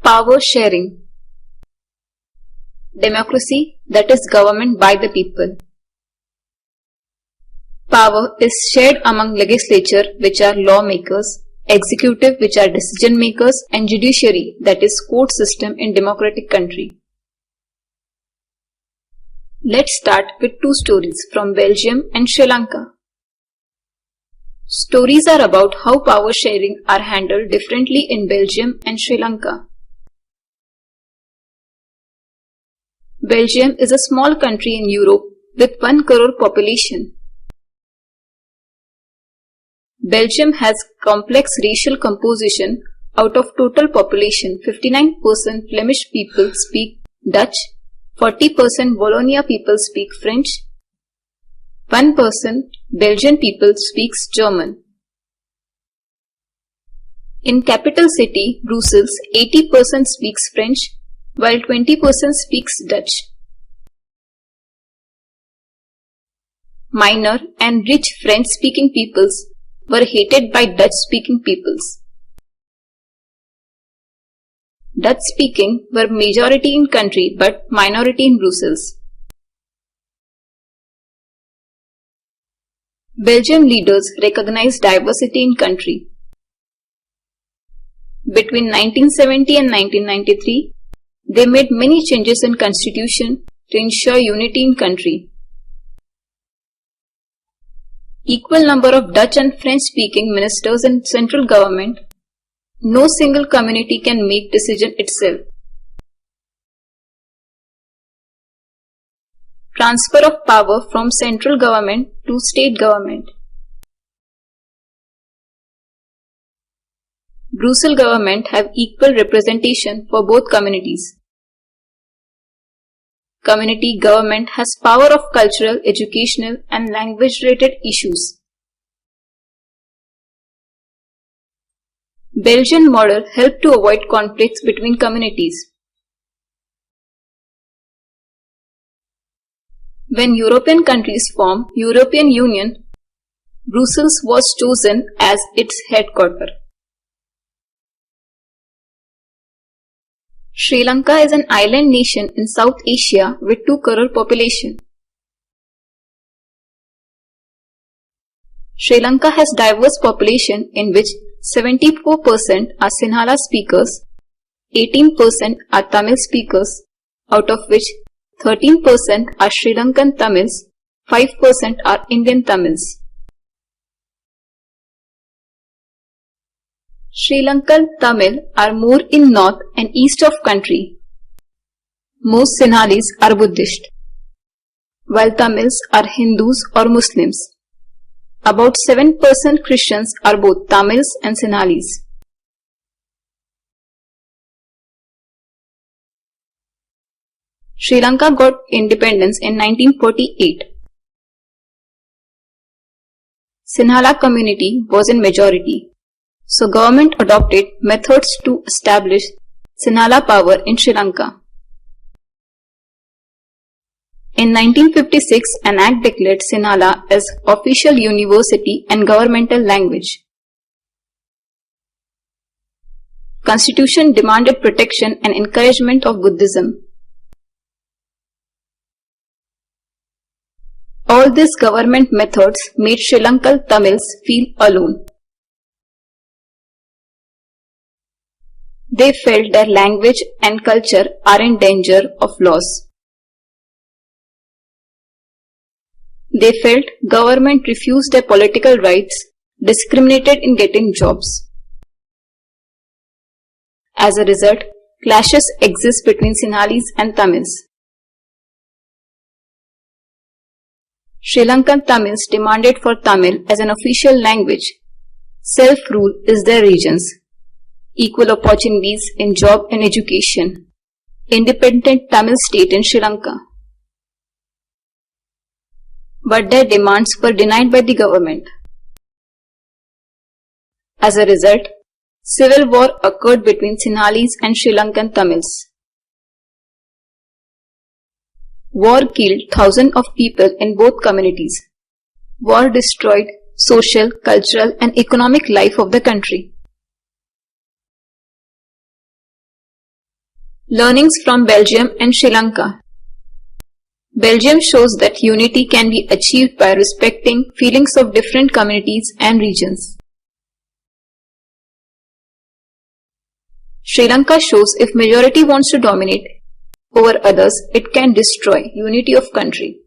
Power sharing. Democracy, that is government by the people. Power is shared among legislature, which are lawmakers, executive, which are decision makers, and judiciary, that is court system in democratic country. Let's start with two stories from Belgium and Sri Lanka. Stories are about how power sharing are handled differently in Belgium and Sri Lanka. Belgium is a small country in Europe with 1 crore population. Belgium has complex racial composition. Out of total population, 59% Flemish people speak Dutch, 40% Wallonia people speak French, 1% Belgian people speaks German. In capital city, Brussels, 80% speaks French, while 20% speaks Dutch. Minor and rich French-speaking peoples were hated by Dutch-speaking peoples. Dutch-speaking were majority in country but minority in Brussels. Belgian leaders recognized diversity in country. Between 1970 and 1993, they made many changes in constitution to ensure unity in country. Equal number of Dutch and French-speaking ministers in central government. No single community can make decision itself. Transfer of power from central government to state government. Brussels government have equal representation for both communities. Community government has power of cultural, educational and language-related issues. Belgian model helped to avoid conflicts between communities. When European countries formed European Union, Brussels was chosen as its headquarters. Sri Lanka is an island nation in South Asia with 2 crore population. Sri Lanka has diverse population in which 74% are Sinhala speakers, 18% are Tamil speakers, out of which 13% are Sri Lankan Tamils, 5% are Indian Tamils. Sri Lankan Tamil are more in north and east of country. Most Sinhalese are Buddhist, while Tamils are Hindus or Muslims. About 7% Christians are both Tamils and Sinhalese. Sri Lanka got independence in 1948. Sinhala community was in majority. So government adopted methods to establish Sinhala power in Sri Lanka. In 1956, an act declared Sinhala as official university and governmental language. Constitution demanded protection and encouragement of Buddhism. All these government methods made Sri Lankan Tamils feel alone. They felt their language and culture are in danger of loss. They felt government refused their political rights, discriminated in getting jobs. As a result, clashes exist between Sinhalese and Tamils. Sri Lankan Tamils demanded for Tamil as an official language. Self-rule is their regions. Equal opportunities in job and education. Independent Tamil state in Sri Lanka. But their demands were denied by the government. As a result, civil war occurred between Sinhalese and Sri Lankan Tamils. War killed thousands of people in both communities. War destroyed social, cultural and economic life of the country. Learnings from Belgium and Sri Lanka. Belgium shows that unity can be achieved by respecting feelings of different communities and regions. Sri Lanka shows if majority wants to dominate over others, it can destroy unity of country.